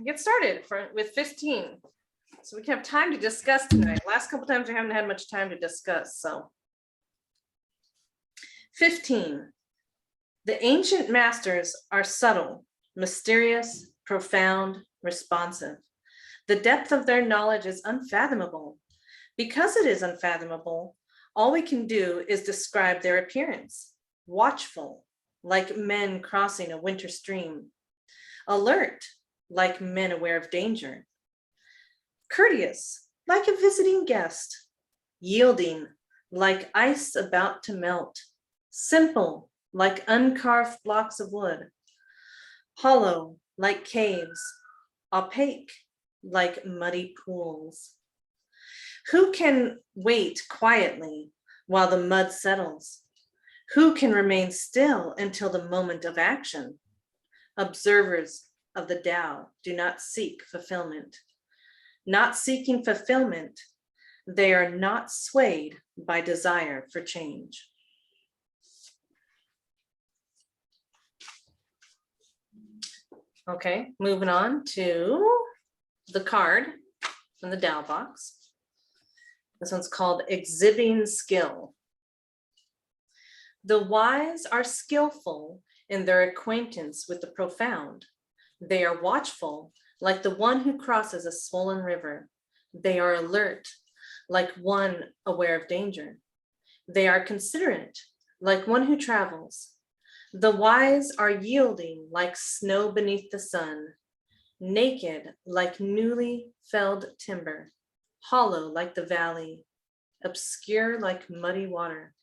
get started with 15. So we can have time to discuss tonight. Last couple times we haven't had much time to discuss. So 15. The ancient masters are subtle, mysterious, profound, responsive. The depth of their knowledge is unfathomable. Because it is unfathomable, all we can do is describe their appearance. Watchful, like men crossing a winter stream. Alert, like men aware of danger. Courteous, like a visiting guest. Yielding, like ice about to melt. Simple, like uncarved blocks of wood. Hollow, like caves. Opaque, like muddy pools. Who can wait quietly while the mud settles? Who can remain still until the moment of action? Observers of the Tao do not seek fulfillment. Not seeking fulfillment, they are not swayed by desire for change. Okay, moving on to the card from the Tao box. This one's called Exhibiting Skill. The wise are skillful in their acquaintance with the profound. They are watchful, like the one who crosses a swollen river. They are alert, like one aware of danger. They are considerate, like one who travels. The wise are yielding like snow beneath the sun, naked like newly felled timber, hollow like the valley, obscure like muddy water.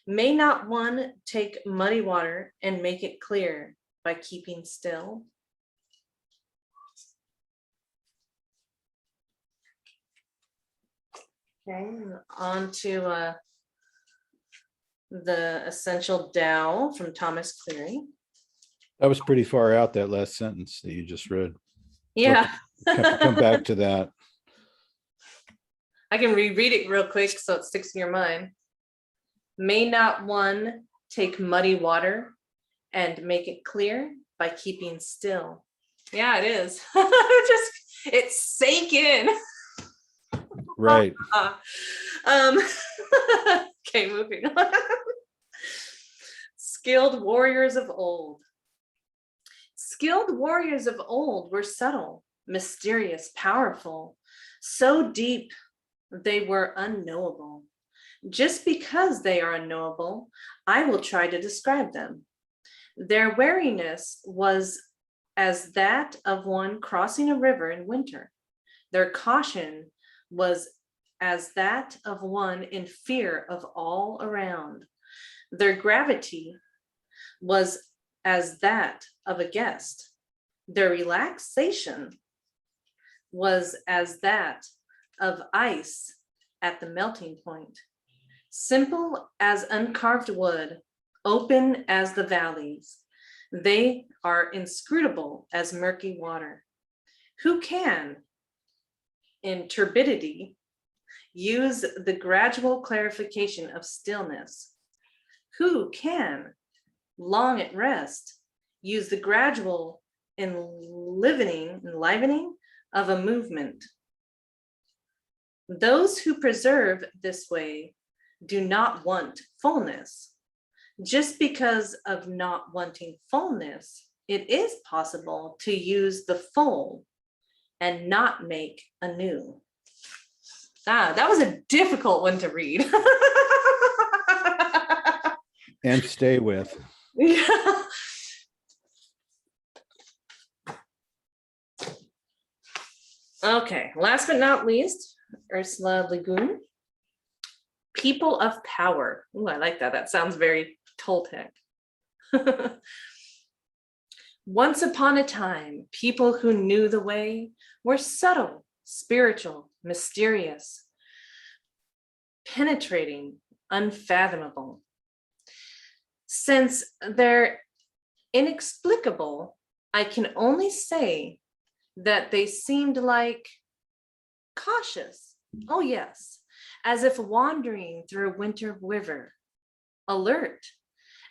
May not one take muddy water and make it clear by keeping still? Okay, on to the Essential Tao from Thomas Cleary. That was pretty far out, that last sentence that you just read. Yeah. Come back to that. I can reread it real quick so it sticks in your mind. May not one take muddy water and make it clear by keeping still? Yeah, it is. It sank in. Right. Okay, moving on. Skilled warriors of old. Skilled warriors of old were subtle, mysterious, powerful, so deep they were unknowable. Just because they are unknowable, I will try to describe them. Their wariness was as that of one crossing a river in winter. Their caution was as that of one in fear of all around. Their gravity was as that of a guest. Their relaxation was as that of ice at the melting point. Simple as uncarved wood, open as the valleys, they are inscrutable as murky water. Who can, in turbidity, use the gradual clarification of stillness? Who can, long at rest, use the gradual enlivening of a movement? Those who preserve this way do not want fullness. Just because of not wanting fullness, it is possible to use the full and not make anew. That was a difficult one to read. And stay with. Yeah. Okay, last but not least, Ursula Le Guin. People of power. Ooh, I like that. That sounds very Toltec. Once upon a time, people who knew the way were subtle, spiritual, mysterious, penetrating, unfathomable. Since they're inexplicable, I can only say that they seemed like cautious. Oh yes, as if wandering through a winter river, alert,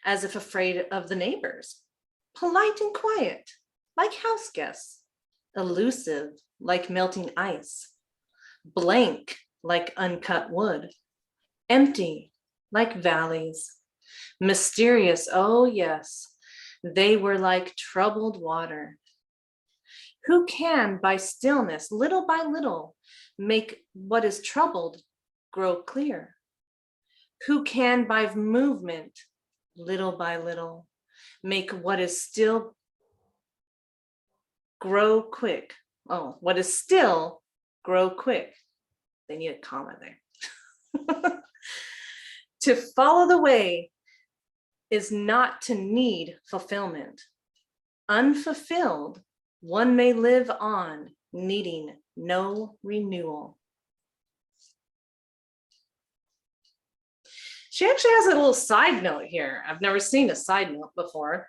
as if afraid of the neighbors, polite and quiet, like house guests, elusive like melting ice, blank like uncut wood, empty like valleys, mysterious, oh yes, they were like troubled water. Who can by stillness, little by little, make what is troubled grow clear? Who can by movement, little by little, make what is still grow quick? Oh, what is still grow quick? They need a comma there. To follow the way is not to need fulfillment. Unfulfilled, one may live on, needing no renewal. She actually has a little side note here. I've never seen a side note before.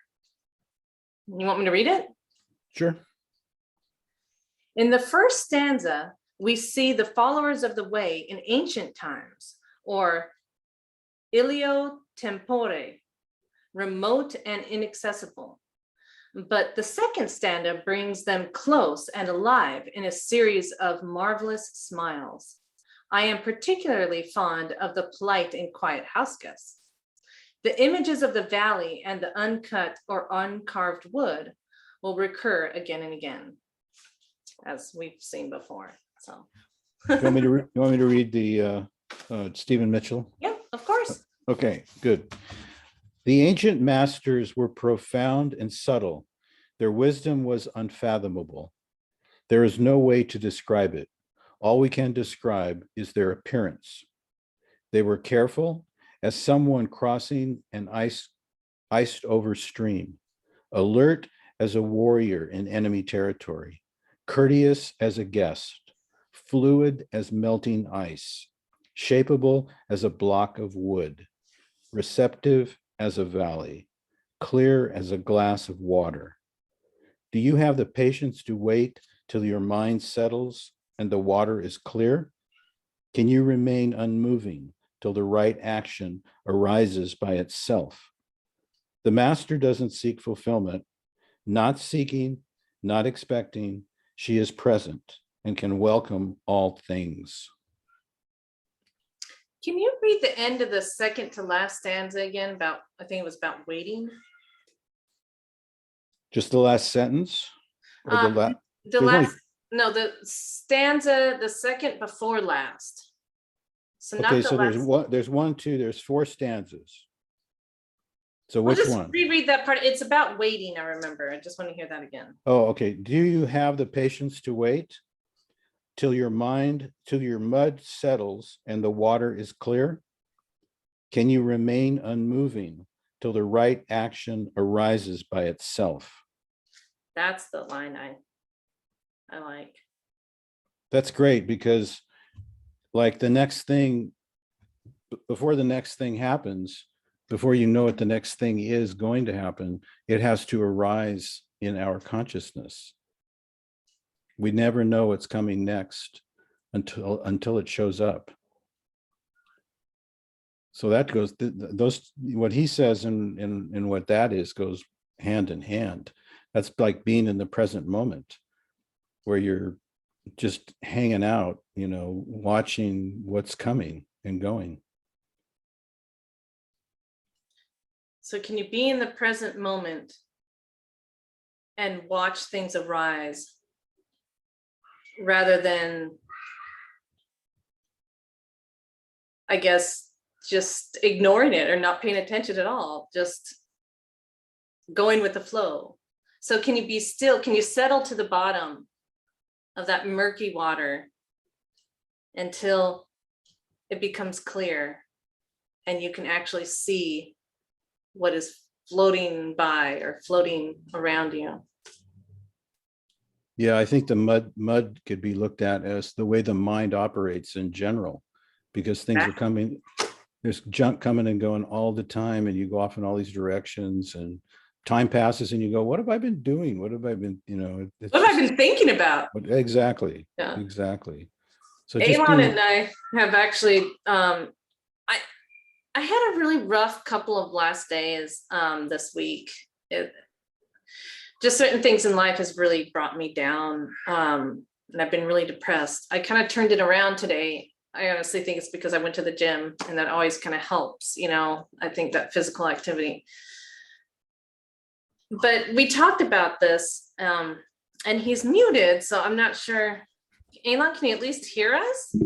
You want me to read it? Sure. In the first stanza, we see the followers of the way in ancient times, or ilio tempore, remote and inaccessible. But the second stanza brings them close and alive in a series of marvelous smiles. I am particularly fond of the polite and quiet house guests. The images of the valley and the uncut or uncarved wood will recur again and again, as we've seen before. So, You want me to read the Stephen Mitchell? yeah, of course. Okay, good. The ancient masters were profound and subtle. Their wisdom was unfathomable. There is no way to describe it. All we can describe is their appearance. They were careful as someone crossing an iced over stream, alert as a warrior in enemy territory, courteous as a guest, fluid as melting ice, shapeable as a block of wood, receptive as a valley, clear as a glass of water. Do you have the patience to wait till your mind settles and the water is clear? Can you remain unmoving till the right action arises by itself? The master doesn't seek fulfillment, not seeking, not expecting. She is present and can welcome all things. Can you read the end of the second to last stanza again? About, I think it was about waiting. Just the last sentence? Or the last? The last, no, the stanza, the second before last. So not Okay, the so last. there's four stanzas. So I'll which just one? reread that part. It's about waiting, I remember. I just want to hear that again. Oh, okay. Do you have the patience to wait till your mud settles and the water is clear? Can you remain unmoving till the right action arises by itself? That's the line I like. That's great, because like the next thing, before the next thing happens, before you know what the next thing is going to happen, it has to arise in our consciousness. We never know what's coming next until it shows up. So that goes, those, what he says and what that is goes hand in hand. That's like being in the present moment, where you're just hanging out, watching what's coming and going. So can you be in the present moment and watch things arise rather than, I guess, just ignoring it or not paying attention at all, just going with the flow? So can you be still, can you settle to the bottom of that murky water until it becomes clear and you can actually see what is floating by or floating around you? Yeah, I think the mud could be looked at as the way the mind operates in general, because things are coming, there's junk coming and going all the time, and you go off in all these directions, and time passes and you go, what have I been doing? What have I been, What have I been thinking about? Exactly. Yeah. Exactly. So Elon and I have actually, I had a really rough couple of last days this week. just certain things in life has really brought me down. And I've been really depressed. I kind of turned it around today. I honestly think it's because I went to the gym, and that always kind of helps, you know, I think that physical activity. But we talked about this, and he's muted, so I'm not sure. Elon, can you at least hear us?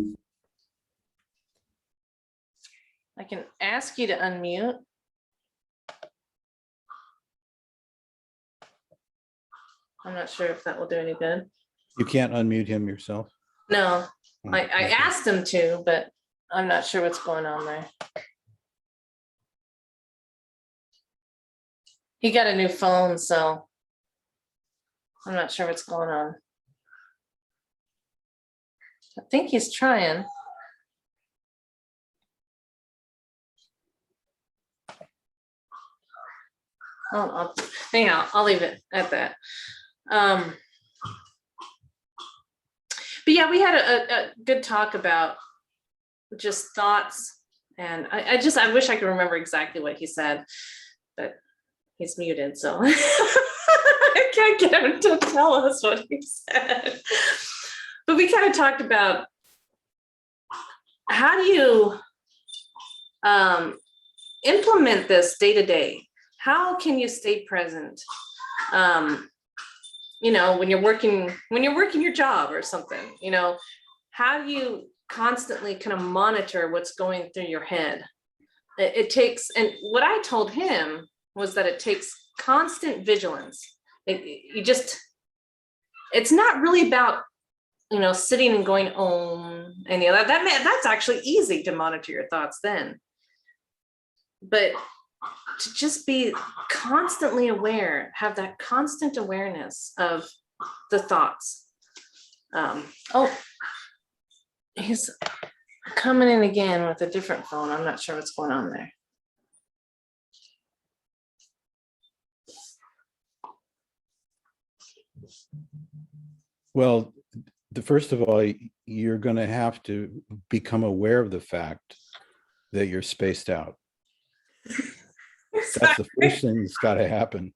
I can ask you to unmute. I'm not sure if that will do any good. You can't unmute him yourself? No, Oh, I okay. asked him to, but I'm not sure what's going on there. He got a new phone, so I'm not sure what's going on. I think he's trying. Anyhow, I'll leave it at that. But yeah, we had a good talk about just thoughts, and I wish I could remember exactly what he said, but he's muted, so I can't get him to tell us what he said. But we kind of talked about how do you implement this day to day? How can you stay present? You know, when you're working your job or something, you know, how do you constantly kind of monitor what's going through your head? It takes, and what I told him was that it takes constant vigilance. It's not really about, you know, sitting and going, and you know, that's actually easy to monitor your thoughts then. But to just be constantly aware, have that constant awareness of the thoughts. He's coming in again with a different phone. I'm not sure what's going on there. Well, first of all, you're going to have to become aware of the fact that you're spaced out. That's the first thing that's got to happen.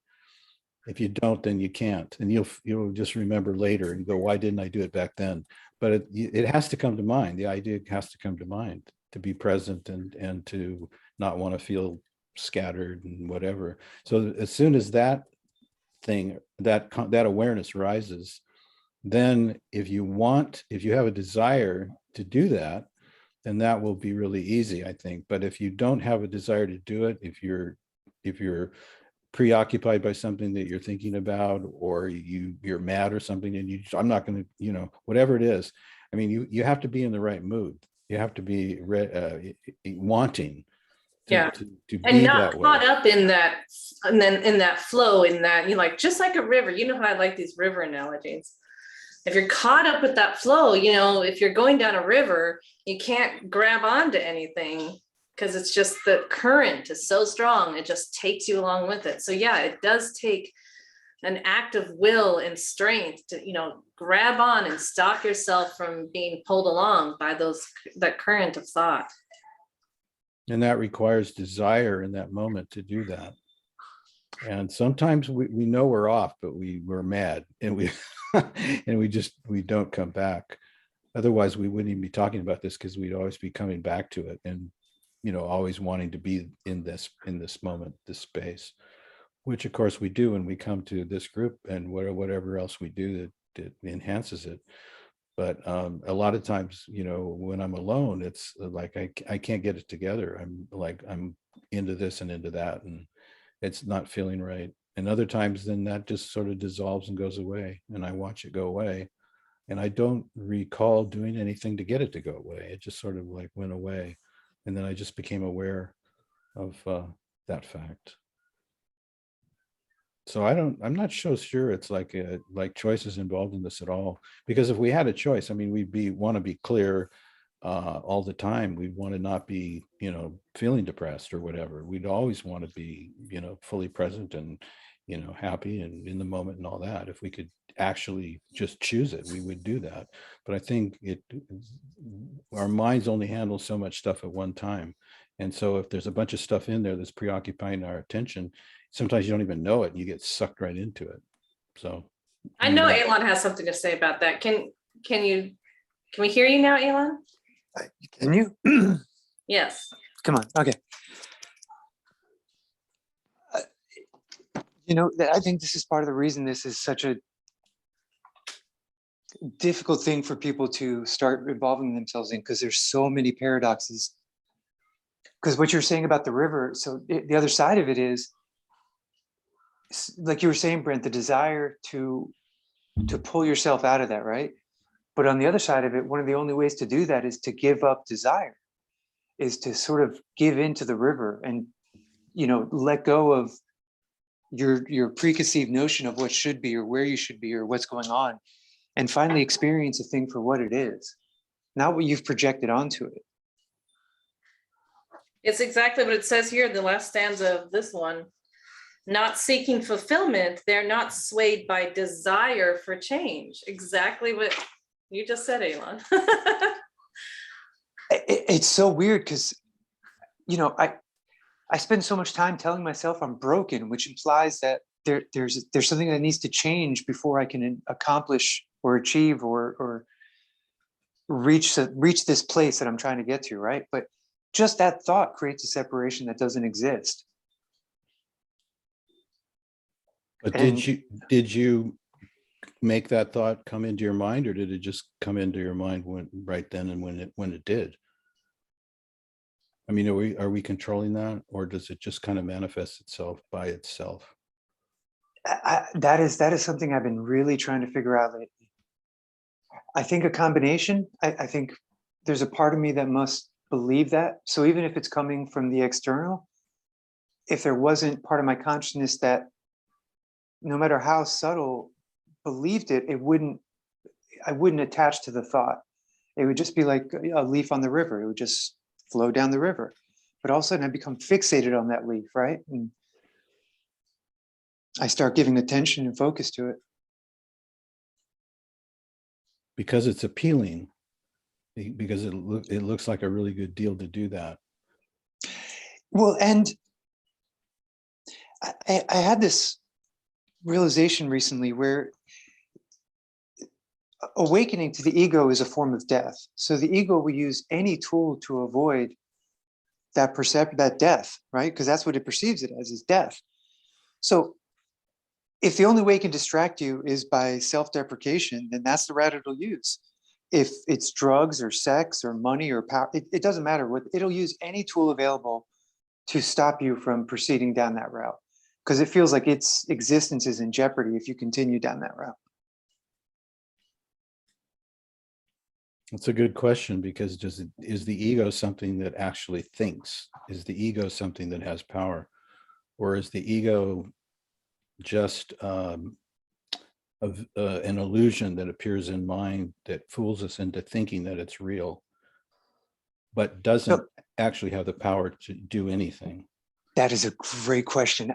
If you don't, then you can't, and you'll just remember later and go, why didn't I do it back then? But it has to come to mind. The idea has to come to mind to be present and to not want to feel scattered and whatever. So as soon as that awareness rises, then if you have a desire to do that, then that will be really easy, I think. But if you don't have a desire to do it, if you're preoccupied by something that you're thinking about, or you're mad or something, and I'm not going to, you know, whatever it is, I mean, you have to be in the right mood. You have to be wanting to be and not that caught way. up in that, and then in that flow, in that, you know, like just like a river. You know how I like these river analogies. If you're caught up with that flow, you know, if you're going down a river, you can't grab onto anything because it's just the current is so strong, it just takes you along with it. So yeah, it does take an act of will and strength to, you know, grab on and stop yourself from being pulled along by that current of thought. And that requires desire in that moment to do that. And sometimes we know we're off, but we're mad, and we we don't come back. Otherwise we wouldn't even be talking about this, because we'd always be coming back to it, and, you know, always wanting to be in this moment, this space, which of course we do when we come to this group, and whatever else we do that enhances it. But a lot of times, you know, when I'm alone, it's like I can't get it together. I'm into this and into that, and it's not feeling right. And other times, then that just sort of dissolves and goes away, and I watch it go away, and I don't recall doing anything to get it to go away. It just sort of like went away, and then I just became aware of that fact. So I'm not so sure it's like choices involved in this at all, because if we had a choice, I mean, we'd want to be clear all the time. We'd want to not be, you know, feeling depressed or whatever. We'd always want to be, you know, fully present and, you know, happy and in the moment and all that. If we could actually just choose it, we would do that. But I think our minds only handle so much stuff at one time. And so if there's a bunch of stuff in there that's preoccupying our attention, sometimes you don't even know it, and you get sucked right into it. So. I know Elon has something to say about that. Can we hear you now, Elon? Can you? Yes. Come on. Okay. I think this is part of the reason this is such a difficult thing for people to start involving themselves in, because there's so many paradoxes. Because what you're saying about the river, so the other side of it is, like you were saying, Brent, the desire to pull yourself out of that, right? But on the other side of it, one of the only ways to do that is to give up desire, is to sort of give into the river and, let go of your preconceived notion of what should be or where you should be or what's going on, and finally experience a thing for what it is, not what you've projected onto it. It's exactly what it says here, the last stanza of this one. Not seeking fulfillment, they're not swayed by desire for change. Exactly what you just said, Elon. It's so weird because, I spend so much time telling myself I'm broken, which implies that there's something that needs to change before I can accomplish or achieve or reach this place that I'm trying to get to, right? But just that thought creates a separation that doesn't exist. But did you make that thought come into your mind, or did it just come into your mind right then and when it did? I mean, are we controlling that, or does it just kind of manifest itself by itself? That is something I've been really trying to figure out lately. I think a combination. I think there's a part of me that must believe that. So even if it's coming from the external, if there wasn't part of my consciousness that, no matter how subtle, believed it, I wouldn't attach to the thought. It would just be like a leaf on the river. It would just flow down the river. But all of a sudden I become fixated on that leaf, right? And I start giving attention and focus to it. Because it's appealing, because it looks like a really good deal to do that. Well, and I had this realization recently where awakening to the ego is a form of death. So the ego will use any tool to avoid that death, right? Because that's what it perceives it as, is death. So if the only way it can distract you is by self-deprecation, then that's the route it'll use. If it's drugs or sex or money or power, it doesn't matter what, it'll use any tool available to stop you from proceeding down that route, because it feels like its existence is in jeopardy if you continue down that route. That's a good question, because is the ego something that actually thinks? Is the ego something that has power? Or is the ego just an illusion that appears in mind that fools us into thinking that it's real, but doesn't actually have the power to do anything? That is a great question.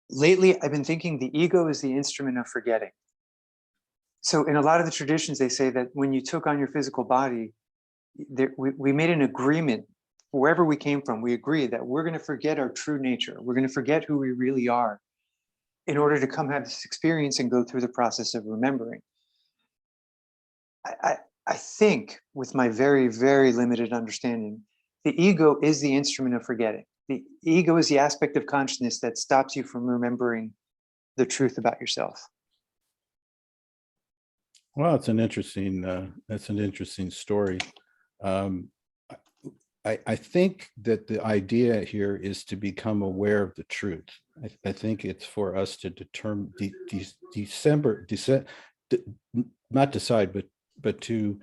Lately, I've been thinking the ego is the instrument of forgetting. So in a lot of the traditions, they say that when you took on your physical body, we made an agreement. Wherever we came from, we agreed that we're going to forget our true nature. We're going to forget who we really are in order to come have this experience and go through the process of remembering. I think, with my very, very limited understanding, the ego is the instrument of forgetting. The ego is the aspect of consciousness that stops you from remembering the truth about yourself. Well, it's an interesting, that's an interesting story. I think that the idea here is to become aware of the truth. I think it's for us to determine, not decide, but to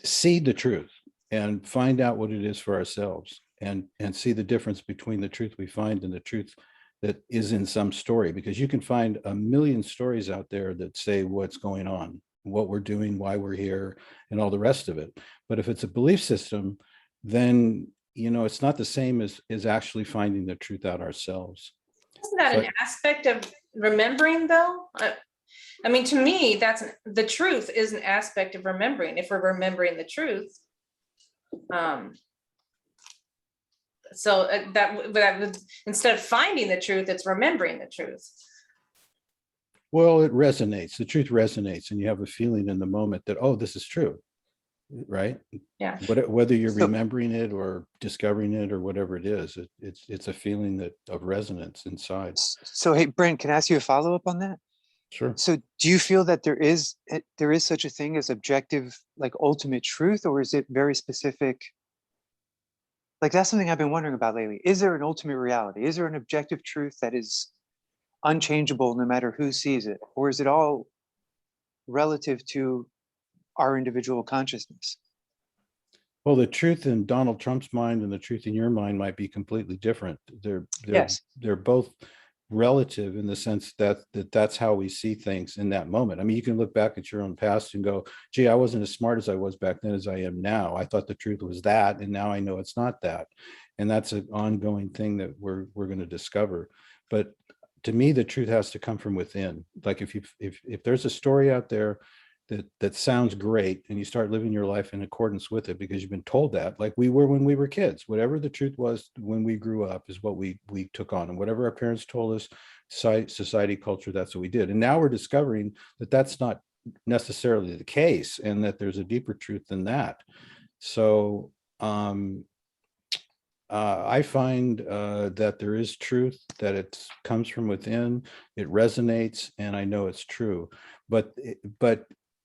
see the truth and find out what it is for ourselves, and see the difference between the truth we find and the truth that is in some story. Because you can find a million stories out there that say what's going on, what we're doing, why we're here, and all the rest of it. But if it's a belief system, then it's not the same as actually finding the truth out ourselves. Isn't that an aspect of remembering, though? I mean, to me, the truth is an aspect of remembering. If we're remembering the truth, so that would, instead of finding the truth, it's remembering the truth. Well, it resonates. The truth resonates, and you have a feeling in the moment that, oh, this is true, right? Yeah. Whether you're So- remembering it or discovering it or whatever it is, it's a feeling that of resonance inside. So, hey, Brent, can I ask you a follow-up on that? Sure. So do you feel that there is such a thing as objective, like ultimate truth, or is it very specific? Like that's something I've been wondering about lately. Is there an ultimate reality? Is there an objective truth that is unchangeable no matter who sees it? Or is it all relative to our individual consciousness? Well, the truth in Donald Trump's mind and the truth in your mind might be completely different. Yes. They're both relative in the sense that that's how we see things in that moment. I mean, you can look back at your own past and go, gee, I wasn't as smart as I was back then as I am now. I thought the truth was that, and now I know it's not that. And that's an ongoing thing that we're going to discover. But to me, the truth has to come from within. Like if there's a story out there that sounds great, and you start living your life in accordance with it because you've been told that, like we were when we were kids, whatever the truth was when we grew up is what we took on, and whatever our parents told us, society, culture, that's what we did. And now we're discovering that that's not necessarily the case, and that there's a deeper truth than that. So I find that there is truth, that it comes from within, it resonates, and I know it's true. But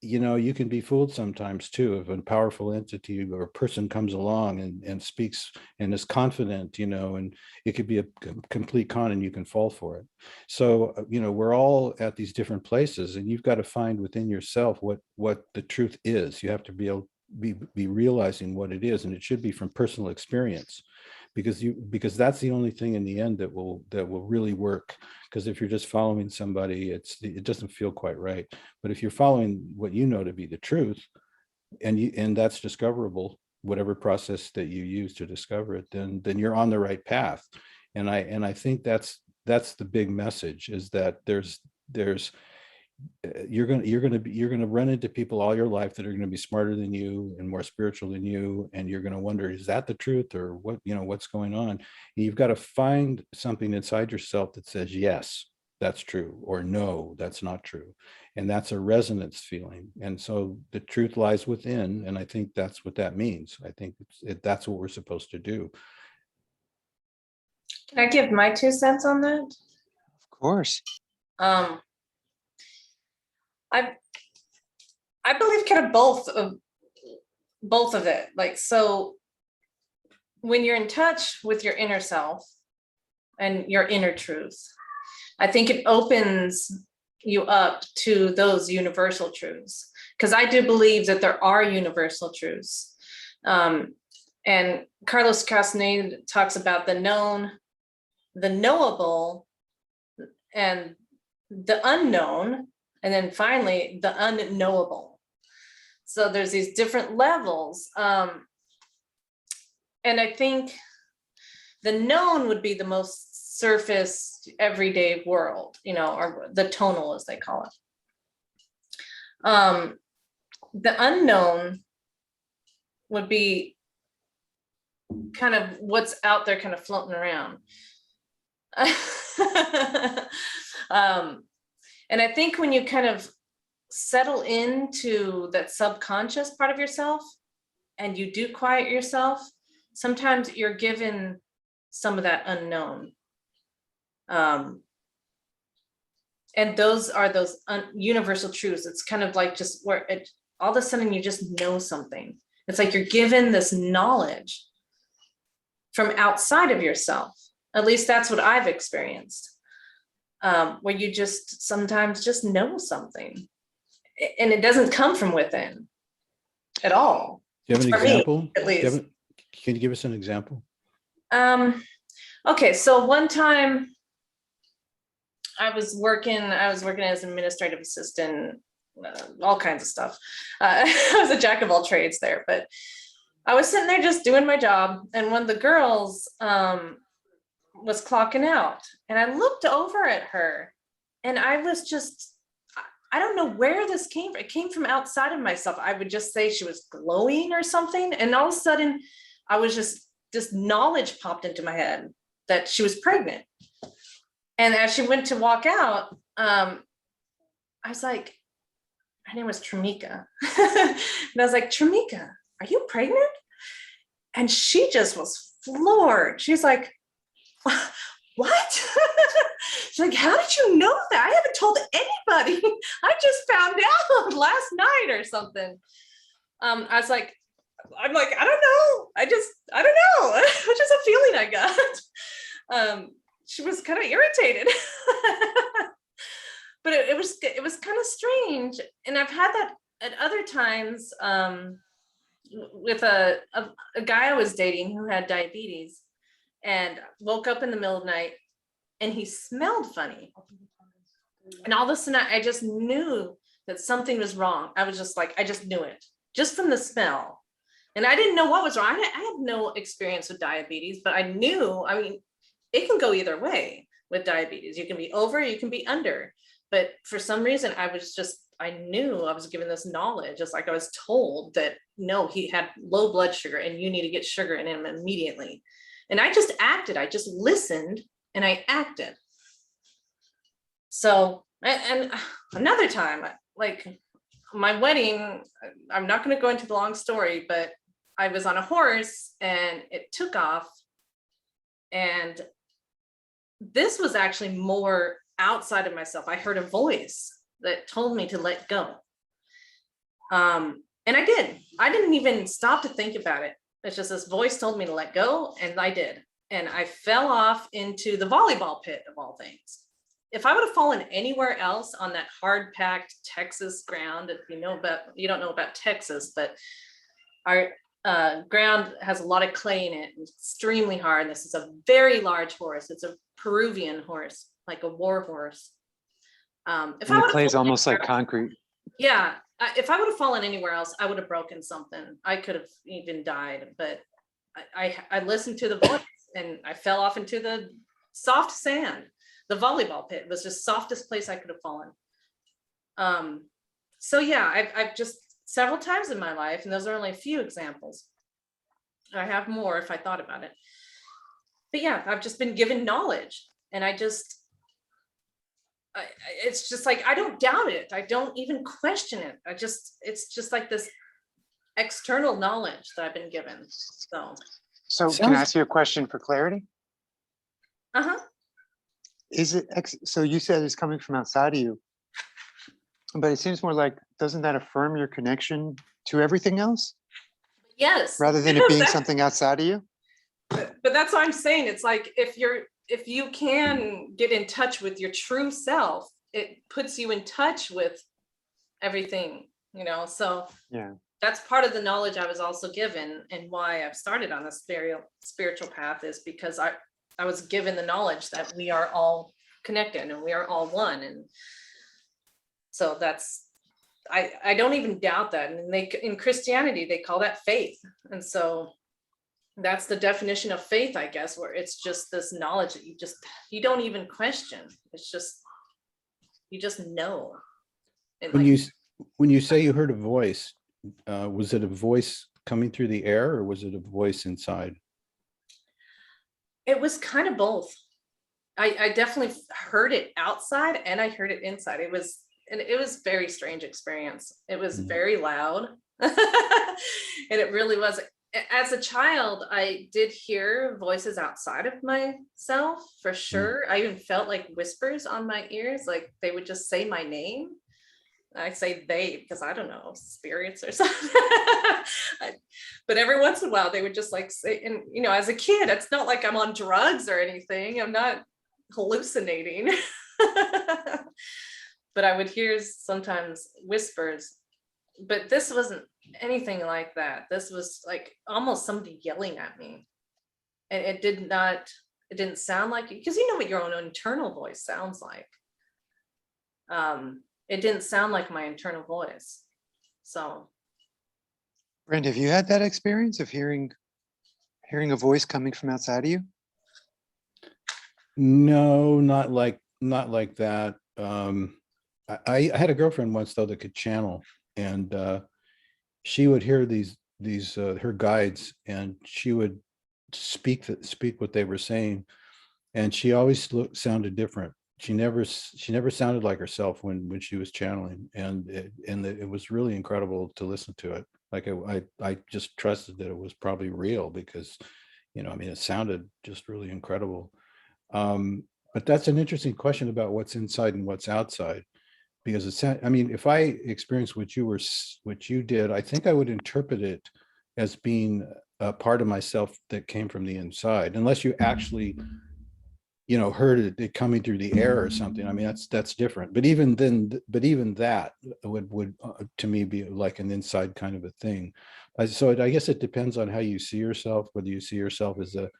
you can be fooled sometimes too, if a powerful entity or a person comes along and speaks and is confident, and it could be a complete con, and you can fall for it. So, we're all at these different places, and you've got to find within yourself what the truth is. You have to be able be realizing what it is, and it should be from personal experience, because that's the only thing in the end that will really work. Because if you're just following somebody, it doesn't feel quite right. But if you're following what you know to be the truth, and that's discoverable, whatever process that you use to discover it, then you're on the right path. And I think that's the big message, is that there's you're going to run into people all your life that are going to be smarter than you and more spiritual than you, and you're going to wonder, is that the truth, or what's going on? And you've got to find something inside yourself that says, yes, that's true, or no, that's not true. And that's a resonance feeling. And so the truth lies within, and I think that's what that means. I think that's what we're supposed to do. Can I give my 2 cents on that? Of course. I believe kind of both of it. Like, so when you're in touch with your inner self and your inner truth, I think it opens you up to those universal truths, because I do believe that there are universal truths. And Carlos Castaneda talks about the known, the knowable, and the unknown, and then finally the unknowable. So there's these different levels. And I think the known would be the most surface everyday world, or the tonal, as they call it. The unknown would be kind of what's out there, kind of floating around. And I think when you kind of settle into that subconscious part of yourself and you do quiet yourself, sometimes you're given some of that unknown. And those are those universal truths. It's kind of like just where all of a sudden you just know something. It's like you're given this knowledge from outside of yourself. At least that's what I've experienced. Where you just sometimes just know something, and it doesn't come from within at all. Do you have an example? At least. Can you give us an example? Okay, so one time I was working as an administrative assistant, all kinds of stuff. I was a jack of all trades there, but I was sitting there just doing my job, and one of the girls was clocking out, and I looked over at her, and I was just, I don't know where this came from. It came from outside of myself. I would just say she was glowing or something, and all of a sudden I was just, this knowledge popped into my head that she was pregnant. And as she went to walk out, I was like, her name was Tramika. And I was like, Tramika, are you pregnant? And she just was floored. She's like, what? She's like, how did you know that? I haven't told anybody. I just found out last night or something. I was like, I don't know. I don't know. It's just a feeling I got. She was kind of irritated. But it was kind of strange. And I've had that at other times with a guy I was dating who had diabetes and woke up in the middle of the night and he smelled funny. And all of a sudden I just knew that something was wrong. I was just like, I just knew it just from the smell. And I didn't know what was wrong. I had no experience with diabetes, but I knew, I mean, it can go either way with diabetes. You can be over, you can be under. But for some reason, I knew I was given this knowledge. Just like I was told that, no, he had low blood sugar and you need to get sugar in him immediately. And I just acted. I just listened and I acted. So, and another time, like my wedding, I'm not going to go into the long story, but I was on a horse and it took off. And this was actually more outside of myself. I heard a voice that told me to let go. And I did. I didn't even stop to think about it. It's just this voice told me to let go, and I did. And I fell off into the volleyball pit of all things. If I would have fallen anywhere else on that hard packed Texas ground, if you don't know about Texas, but our ground has a lot of clay in it, extremely hard. This is a very large horse. It's a Peruvian horse, like a war horse. If And the clay is almost like concrete. Yeah, if I would have fallen anywhere else, I would have broken something. I could have even died, but I listened to the voice and I fell off into the soft sand. The volleyball pit was the softest place I could have fallen. So yeah, I've just several times in my life, and those are only a few examples. I have more if I thought about it. But yeah, I've just been given knowledge, and it's just like, I don't doubt it. I don't even question it. It's just like this external knowledge that I've been given. So can I ask you a question for clarity? Uh-huh. Is it, so you said it's coming from outside of you, but it seems more like, doesn't that affirm your connection to everything else? Yes. Rather than it being something outside of you? But that's what I'm saying. It's like, if you can get in touch with your true self, it puts you in touch with everything, so yeah, that's part of the knowledge I was also given, and why I've started on the spiritual path is because I was given the knowledge that we are all connected and we are all one. And so that's, I don't even doubt that. And in Christianity, they call that faith. And so that's the definition of faith, I guess, where it's just this knowledge that you don't even question. It's just, you just know. And when you say you heard a voice, was it a voice coming through the air, or was it a voice inside? It was kind of both. I definitely heard it outside and I heard it inside. It was a very strange experience. It was very loud. And it really was. As a child, I did hear voices outside of myself for sure. I even felt like whispers on my ears, like they would just say my name. I say they because I don't know, spirits or something. But every once in a while they would just like say, and as a kid, it's not like I'm on drugs or anything. I'm not hallucinating. But I would hear sometimes whispers, but this wasn't anything like that. This was like almost somebody yelling at me. And it didn't sound like, because you know what your own internal voice sounds like. It didn't sound like my internal voice. So. Brenda, have you had that experience of hearing a voice coming from outside of you? No, not like that. I had a girlfriend once though that could channel, and she would hear these her guides, and she would speak what they were saying, and she always sounded different. she never sounded like herself when she was channeling, and it was really incredible to listen to it. Like I just trusted that it was probably real because, I mean, it sounded just really incredible. But that's an interesting question about what's inside and what's outside, because I mean, if I experienced what you did, I think I would interpret it as being a part of myself that came from the inside, unless you actually heard it coming through the air or something. I mean, that's different. But even that would to me be like an inside kind of a thing. So I guess it depends on how you see yourself, whether you see yourself as a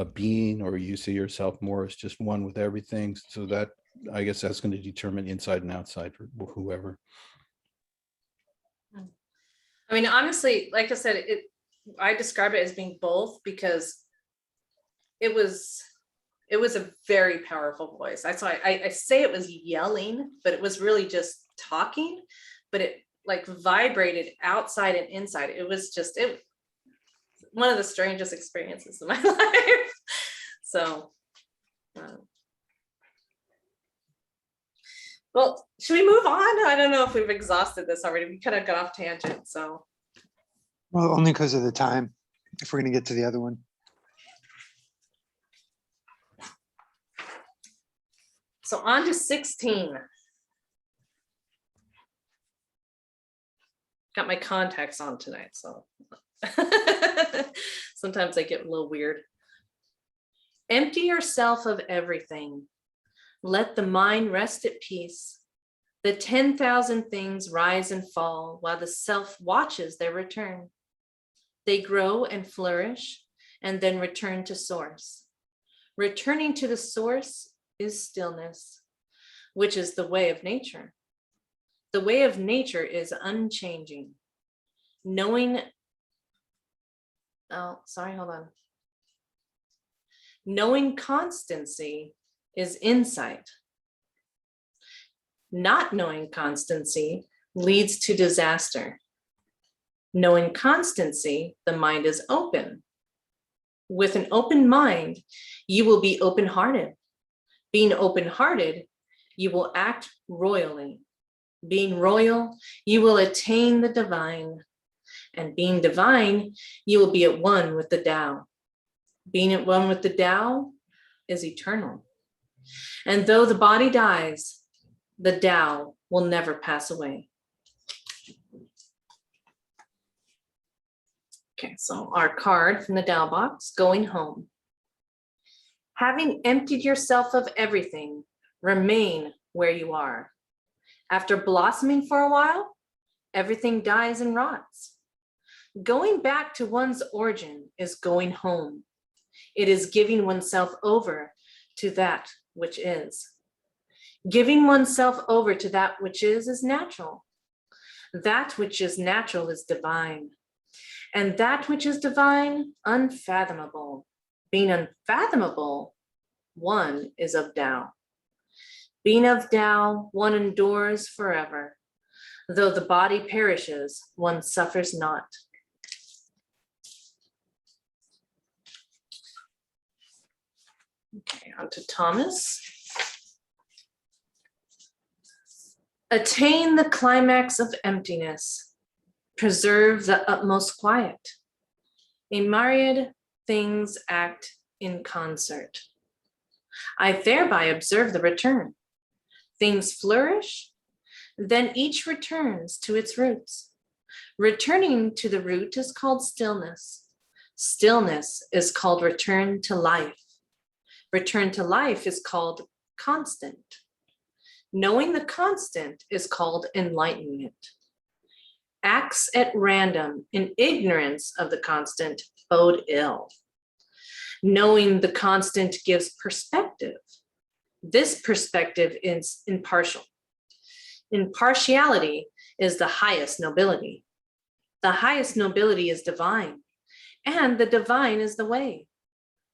being, or you see yourself more as just one with everything. So that, I guess, that's going to determine inside and outside for whoever. I mean, honestly, like I said, I describe it as being both, because it was a very powerful voice. That's why I say it was yelling, but it was really just talking, but it like vibrated outside and inside. It was just one of the strangest experiences of my life. So, well, should we move on? I don't know if we've exhausted this already. We kind of got off tangent, so. Well, only because of the time, if we're going to get to the other one. So on to 16. Got my contacts on tonight, so sometimes I get a little weird. Empty yourself of everything. Let the mind rest at peace. The 10,000 things rise and fall while the self watches their return. They grow and flourish and then return to source. Returning to the source is stillness, which is the way of nature. The way of nature is unchanging. Knowing constancy is insight. Not knowing constancy leads to disaster. Knowing constancy, the mind is open. With an open mind, you will be open-hearted. Being open-hearted, you will act royally. Being royal, you will attain the divine. And being divine, you will be at one with the Tao. Being at one with the Tao is eternal. And though the body dies, the Tao will never pass away. Okay, so our card from the Tao box, going home. Having emptied yourself of everything, remain where you are. After blossoming for a while, everything dies and rots. Going back to one's origin is going home. It is giving oneself over to that which is. Giving oneself over to that which is natural. That which is natural is divine. And that which is divine, unfathomable. Being unfathomable, one is of Tao. Being of Tao, one endures forever. Though the body perishes, one suffers not. Okay, on to Thomas. Attain the climax of emptiness. Preserve the utmost quiet. A myriad things act in concert. I thereby observe the return. Things flourish, then each returns to its roots. Returning to the root is called stillness. Stillness is called return to life. Return to life is called constant. Knowing the constant is called enlightenment. Acts at random in ignorance of the constant bode ill. Knowing the constant gives perspective. This perspective is impartial. Impartiality is the highest nobility. The highest nobility is divine, and the divine is the way.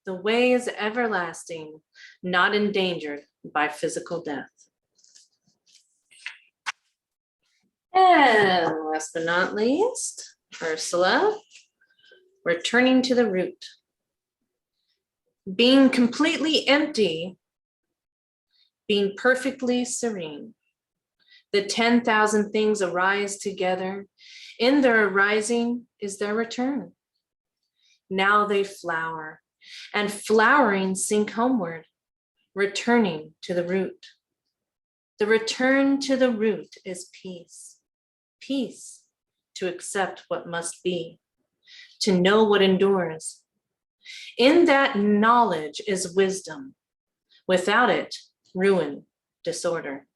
The way is everlasting, not endangered by physical death. And last but not least, Ursula, returning to the root. Being completely empty being perfectly serene. The 10,000 things arise together. In their arising is their return. Now they flower, and flowering sink homeward, returning to the root. The return to the root is peace. Peace to accept what must be, to know what endures. In that knowledge is wisdom. Without it, ruin, disorder.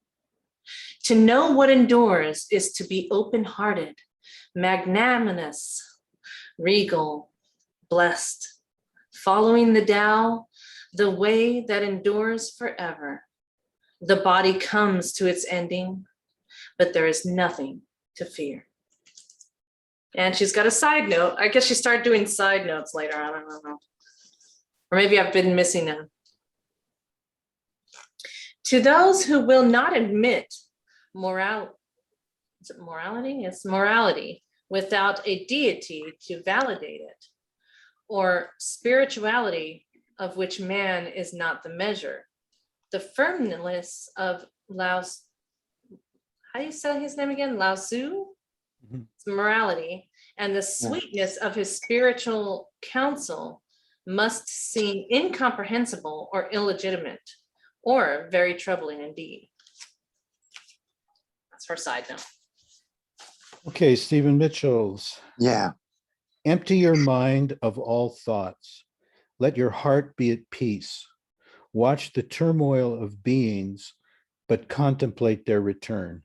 To know what endures is to be open-hearted, magnanimous, regal, blessed, following the Tao, the way that endures forever. The body comes to its ending, but there is nothing to fear. And she's got a side note. I guess she started doing side notes later. I don't know. Or maybe I've been missing them. To those who will not admit morality, It's morality without a deity to validate it, or spirituality of which man is not the measure. The firmness of Lao's, how do you say his name again? Lao Tzu? Morality, and the sweetness of his spiritual counsel must seem incomprehensible or illegitimate, or very troubling indeed. That's her side note. Okay, Stephen Mitchell's. Yeah. Empty your mind of all thoughts. Let your heart be at peace. Watch the turmoil of beings, but contemplate their return.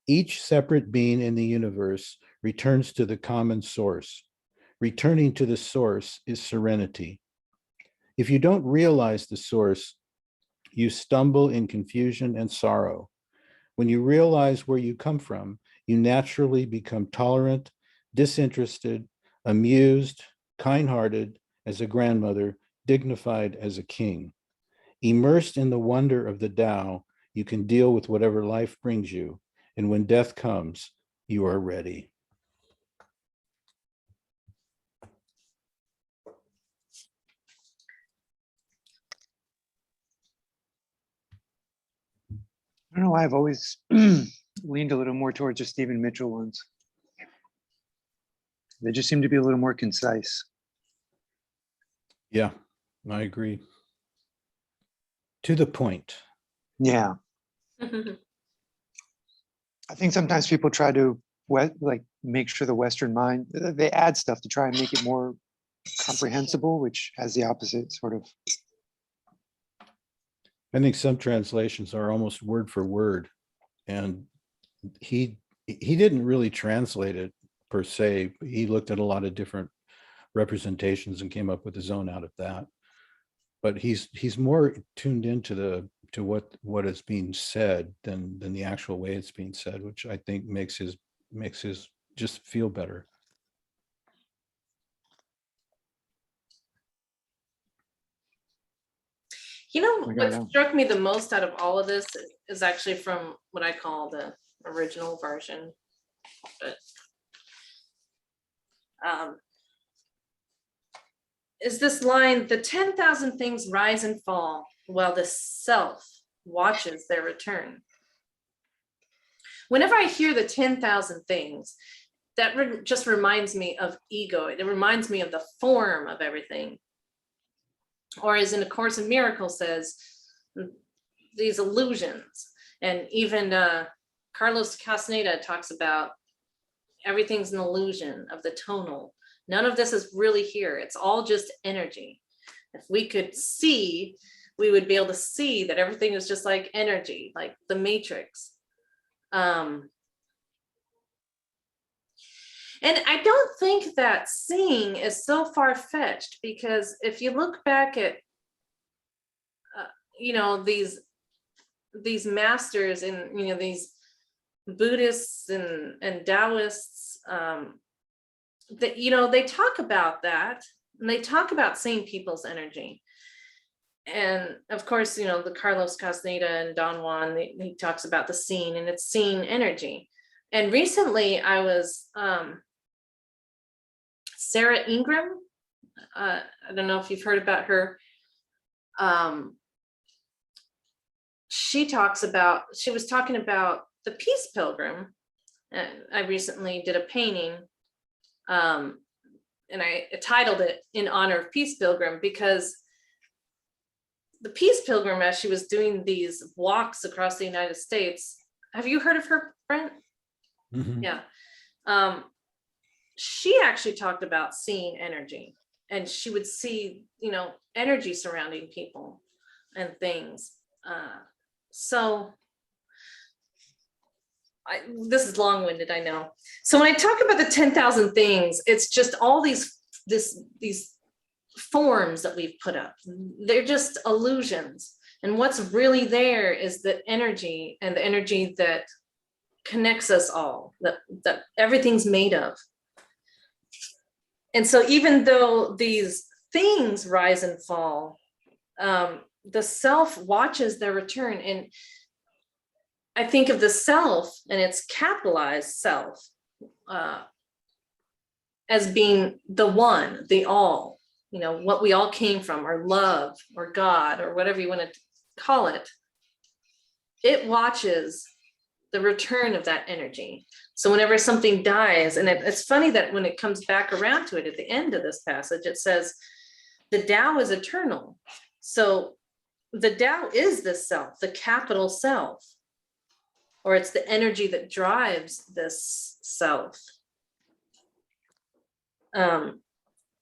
Each separate being in the universe returns to the common source. Returning to the source is serenity. If you don't realize the source, you stumble in confusion and sorrow. When you realize where you come from, you naturally become tolerant, disinterested, amused, kind-hearted as a grandmother, dignified as a king. Immersed in the wonder of the Tao, you can deal with whatever life brings you. And when death comes, you are ready. I don't know why I've always leaned a little more towards the Stephen Mitchell ones. They just seem to be a little more concise. Yeah, I agree. To the point. Yeah. I think sometimes people try to like make sure the Western mind, they add stuff to try and make it more comprehensible, which has the opposite sort of. I think some translations are almost word for word, and he didn't really translate it per se. He looked at a lot of different representations and came up with his own out of that. But he's more tuned into what is being said than the actual way it's being said, which I think makes his just feel better. You know, Like, what struck me the most out of all of this is actually from what I call the original version. But is this line, the 10,000 things rise and fall while the self watches their return. Whenever I hear the 10,000 things, that just reminds me of ego. It reminds me of the form of everything. Or as in A Course in Miracles says, these illusions. And even Carlos Castaneda talks about everything's an illusion of the tonal. None of this is really here. It's all just energy. If we could see, we would be able to see that everything is just like energy, like the matrix. And I don't think that seeing is so far-fetched, because if you look back at, you know, these masters and, you know, these Buddhists and Taoists, that, you know, they talk about that, and they talk about seeing people's energy. And of course, you know, the Carlos Castaneda and Don Juan, he talks about the seeing, and it's seeing energy. And recently I was, Sarah Ingram, I don't know if you've heard about her. she was talking about the Peace Pilgrim. I recently did a painting, and I titled it in honor of Peace Pilgrim, because the Peace Pilgrim, as she was doing these walks across the United States, have you heard of her, Brent? Mhm. Yeah. She actually talked about seeing energy, and she would see, energy surrounding people and things. So this is long-winded, I know. So when I talk about the 10,000 things, it's just all these forms that we've put up. They're just illusions. And what's really there is the energy, and the energy that connects us all, that everything's made of. And so even though these things rise and fall, the self watches their return. And I think of the self, and it's capitalized self, as being the one, the all, what we all came from, or love, or God, or whatever you want to call it. It watches the return of that energy. So whenever something dies, and it's funny that when it comes back around to it at the end of this passage, it says the Tao is eternal. So the Tao is the self, the capital self, or it's the energy that drives this self.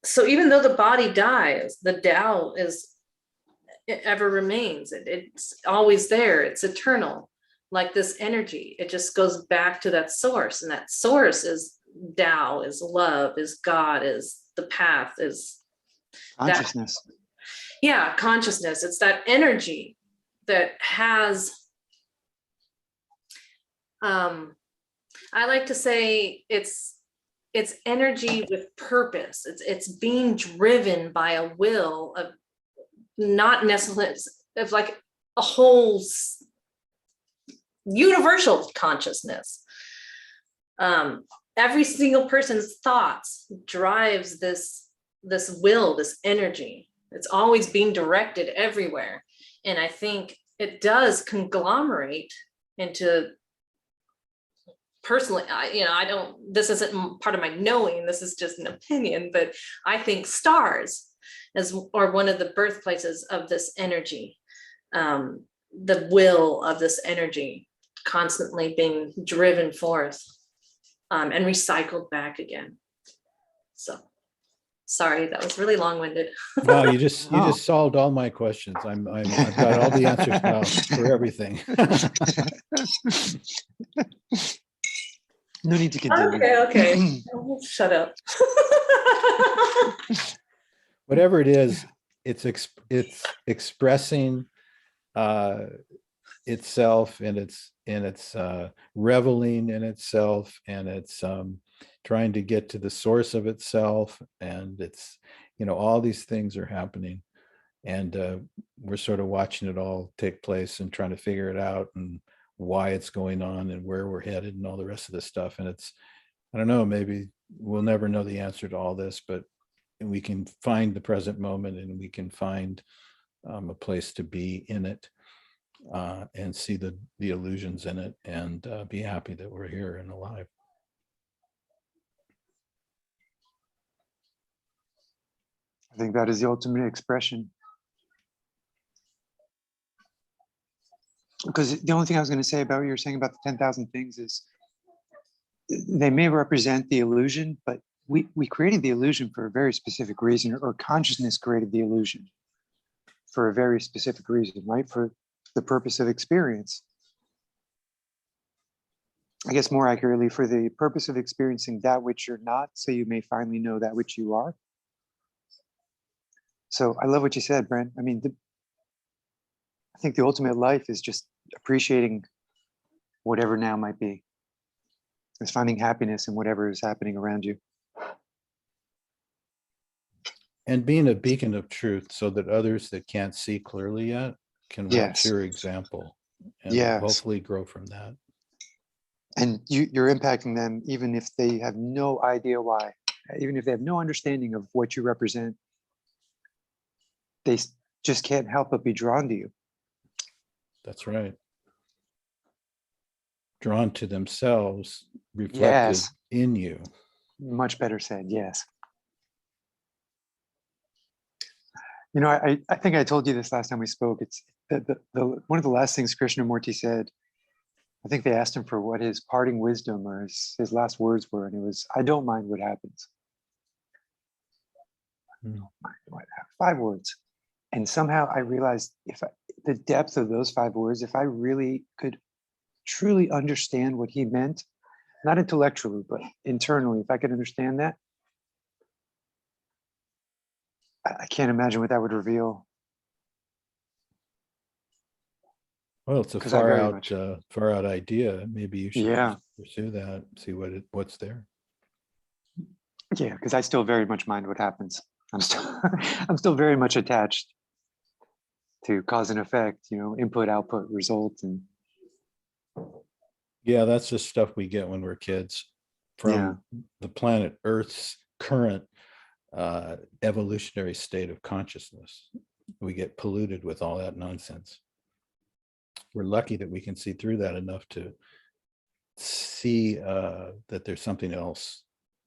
So even though the body dies, the Tao it ever remains. It's always there. It's eternal. Like this energy, it just goes back to that source, and that source is Tao, is love, is God, is the path, is Consciousness. Consciousness. It's that energy that has, I like to say it's energy with purpose. It's being driven by a will of, not necessarily of like a whole universal consciousness. Every single person's thoughts drives this will, this energy. It's always being directed everywhere. And I think it does conglomerate into, personally, I don't, this isn't part of my knowing, this is just an opinion, but I think stars are one of the birthplaces of this energy, the will of this energy constantly being driven forth, and recycled back again. So sorry, that was really long-winded. No, you just No. solved all my questions. I've got all the answers now for everything. No need to continue. Okay. Shut up. Whatever it is, it's expressing itself, and it's reveling in itself, and it's trying to get to the source of itself, and it's all these things are happening, and we're sort of watching it all take place and trying to figure it out, and why it's going on, and where we're headed, and all the rest of this stuff. And it's, I don't know, maybe we'll never know the answer to all this, but we can find the present moment, and we can find a place to be in it, and see the illusions in it, and be happy that we're here and alive. I think that is the ultimate expression. Because the only thing I was going to say about what you were saying about the 10,000 things is they may represent the illusion, but we created the illusion for a very specific reason, or consciousness created the illusion for a very specific reason, right? For the purpose of experience. I guess more accurately, for the purpose of experiencing that which you're not, so you may finally know that which you are. So I love what you said, Brent. I mean, I think the ultimate life is just appreciating whatever now might be. It's finding happiness in whatever is happening around you. And being a beacon of truth, so that others that can't see clearly yet can watch Yes. your example, and Yes. hopefully grow from that. And you're impacting them even if they have no idea why, even if they have no understanding of what you represent. They just can't help but be drawn to you. That's right. Drawn to themselves, reflected Yes. in you. Much better said. Yes. You know, I think I told you this last time we spoke. It's the one of the last things Krishnamurti said. I think they asked him for what his parting wisdom or his last words were, and it was, "I don't mind what happens." I don't mind what happens. 5 words. And somehow I realized the depth of those 5 words, if I really could truly understand what he meant, not intellectually, but internally, if I could understand that, I can't imagine what that would reveal. Well, it's a 'Cause I very much- far out idea. Maybe you should Yeah. pursue that, see what's there. Yeah, because I still very much mind what happens. I'm still I'm still very much attached to cause and effect, you know, input, output, result, and Yeah, that's the stuff we get when we're kids from the planet Earth's current evolutionary state of consciousness. We get polluted with all that nonsense. We're lucky that we can see through that enough to see that there's something else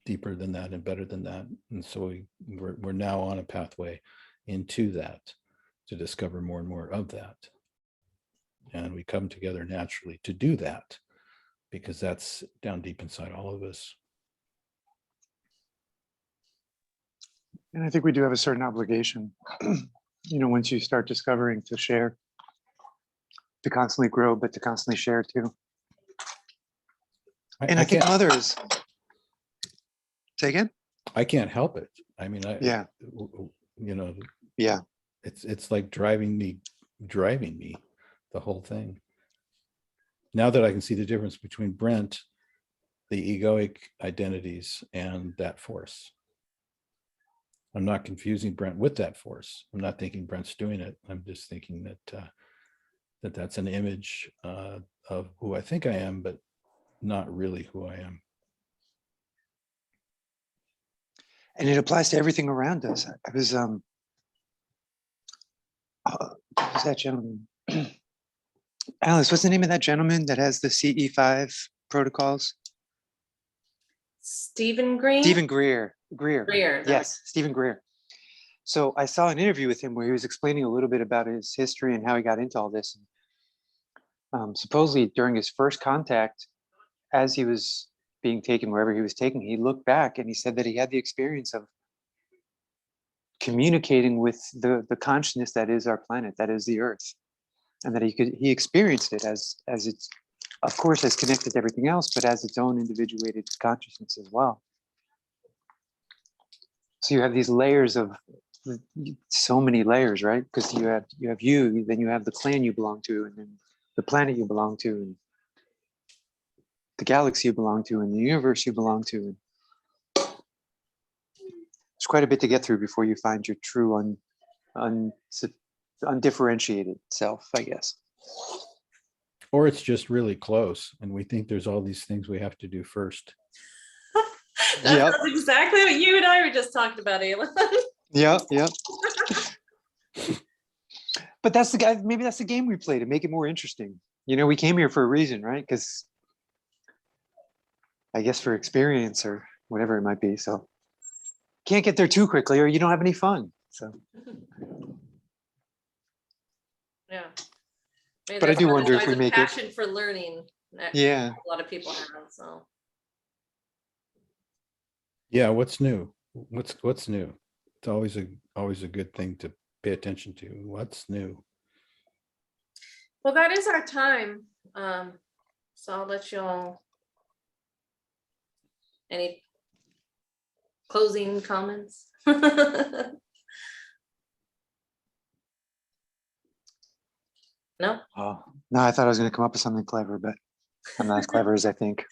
deeper than that and better than that. And so we're now on a pathway into that to discover more and more of that. And we come together naturally to do that because that's down deep inside all of us. I think we do have a certain obligation, you know, once you start discovering, to share, to constantly grow, but to constantly share too. And I think mothers. Say again? I can't help it. I mean, Yeah. You know, Yeah. it's like driving me, the whole thing. Now that I can see the difference between Brent, the egoic identities, and that force. I'm not confusing Brent with that force. I'm not thinking Brent's doing it. I'm just thinking that that's an image of who I think I am, but not really who I am. And it applies to everything around us. I was who's that gentleman? Alice, what's the name of that gentleman that has the CE5 protocols? Stephen Green? Stephen Greer. Greer. Yes, Stephen Greer. So I saw an interview with him where he was explaining a little bit about his history and how he got into all this. Supposedly during his first contact, as he was being taken wherever he was taken, he looked back and he said that he had the experience of communicating with the consciousness that is our planet, that is the Earth, and that he experienced it as it's, of course, as connected to everything else, but as its own individuated consciousness as well. So you have these layers of, so many layers, right? Because you have you, then you have the clan you belong to, and then the planet you belong to, and the galaxy you belong to, and the universe you belong to. There's quite a bit to get through before you find your true undifferentiated self, I guess. Or it's just really close, and we think there's all these things we have to do first. That's exactly what you and I were just talking about, Ayla. Yeah. But that's the guy. Maybe that's the game we play to make it more interesting. You know, we came here for a reason, right? Because I guess for experience or whatever it might be. So can't get there too quickly, or you don't have any fun. So. Yeah. But I do wonder if we make it. Passion for learning. Yeah. A lot of people have. So. Yeah. What's new? What's new? It's always a good thing to pay attention to. What's new? Well, that is our time. So I'll let y'all. Any closing comments? No? Oh, no, I thought I was going to come up with something clever, but I'm not as clever as I think.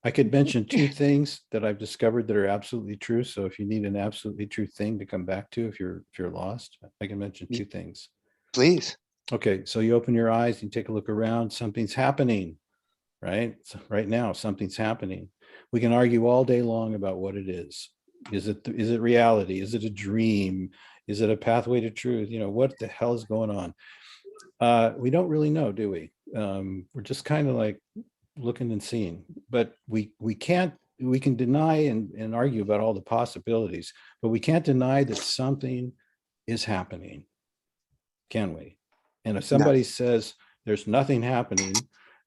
I could mention 2 things that I've discovered that are absolutely true. So if you need an absolutely true thing to come back to, if you're lost, I can mention 2 things. Please. Okay, so you open your eyes and take a look around. Something's happening, right? So right now, something's happening. We can argue all day long about what it is. Is it reality? Is it a dream? Is it a pathway to truth? You know, what the hell is going on? We don't really know, do we? We're just kind of like looking and seeing, but we can deny and argue about all the possibilities, but we can't deny that something is happening, can we? And if somebody says there's nothing happening,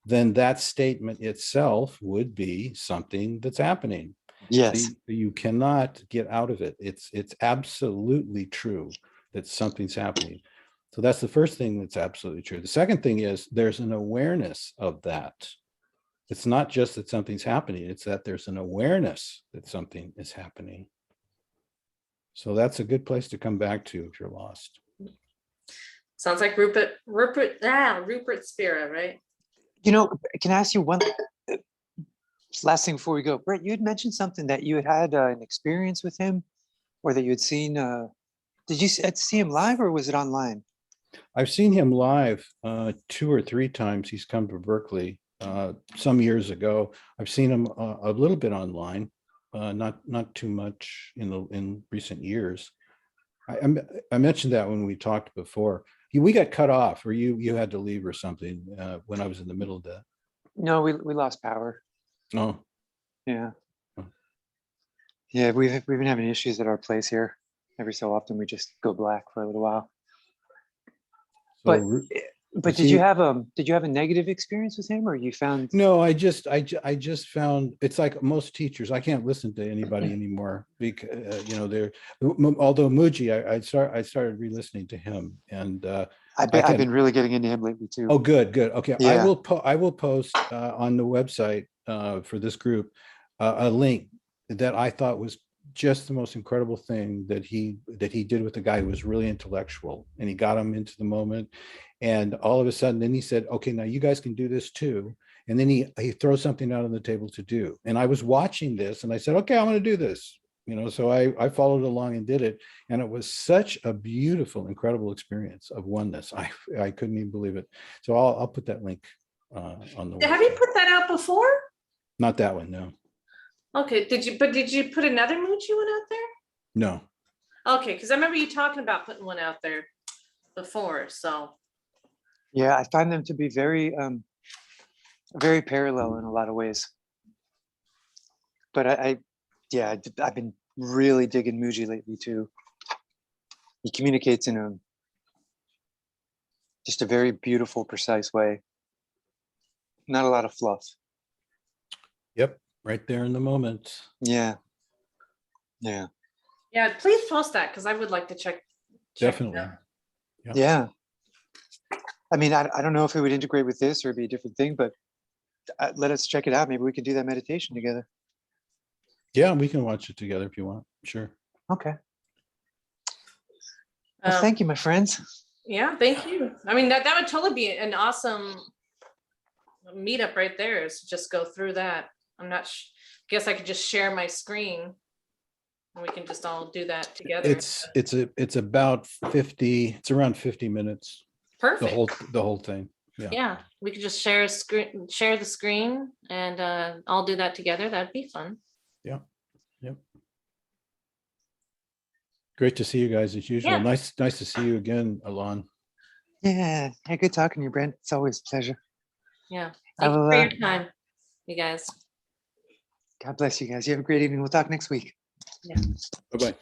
then that statement itself would be something that's happening. Yes. You cannot get out of it. It's absolutely true that something's happening. So that's the first thing that's absolutely true. The second thing is there's an awareness of that. It's not just that something's happening, it's that there's an awareness that something is happening. So that's a good place to come back to if you're lost. Sounds like Rupert Spira, right? You know, can I ask you one last thing before we go? Brett, you had mentioned something that you had an experience with him, or that you had seen. Did you see him live, or was it online? I've seen him live 2 or 3 times. He's come to Berkeley some years ago. I've seen him a little bit online, not too much in recent years. I mentioned that when we talked before. We got cut off, or you had to leave or something when I was in the middle of that. No, we lost power. Oh, Yeah. Oh. Yeah, we've been having issues at our place here. Every so often we just go black for a little while. so But is he- did you have a negative experience with him, or you found? No, I just found it's like most teachers. I can't listen to anybody anymore because they're. Although Muji, I started re-listening to him, and I've been really getting into him lately too. oh, good. Okay, Yeah. I will post on the website for this group a link that I thought was just the most incredible thing that he did with the guy who was really intellectual, and he got him into the moment. And all of a sudden, then he said, okay, now you guys can do this too. And then he throws something out on the table to do. And I was watching this and I said, okay, I'm going to do this. So I followed along and did it. And it was such a beautiful, incredible experience of oneness. I couldn't even believe it. So I'll put that link on the Have you website. put that out before? Not that one, no. Okay, did you put another Muji one out there? No. Okay, because I remember you talking about putting one out there before, so. Yeah, I find them to be very very parallel in a lot of ways. But I've been really digging Muji lately too. He communicates in just a very beautiful, precise way. Not a lot of fluff. Yep. Right there in the moment. Yeah. Yeah. Yeah, please post that because I would like to check. Definitely. it out. Yeah. I mean, I don't know if it would integrate with this or be a different thing, but let us check it out. Maybe we could do that meditation together. Yeah, we can watch it together if you want. Sure. Okay. Well, thank you, my friends. Yeah, thank you. I mean, that would totally be an awesome meetup right there, is to just go through that. I'm not guess I could just share my screen and we can just all do that together. It's about 50, it's around 50 minutes. Perfect. The whole thing. Yeah. Yeah, we could just share the screen and all do that together. That'd be fun. Yeah. Yep. Great to see you guys as usual. Yeah. Nice to see you again, Alon. Yeah. Hey, good talking to you, Brent. It's always a pleasure. Yeah. I Thank you will, for your time, you guys. God bless you guys. You have a great evening. We'll talk next week. Yeah. Bye-bye.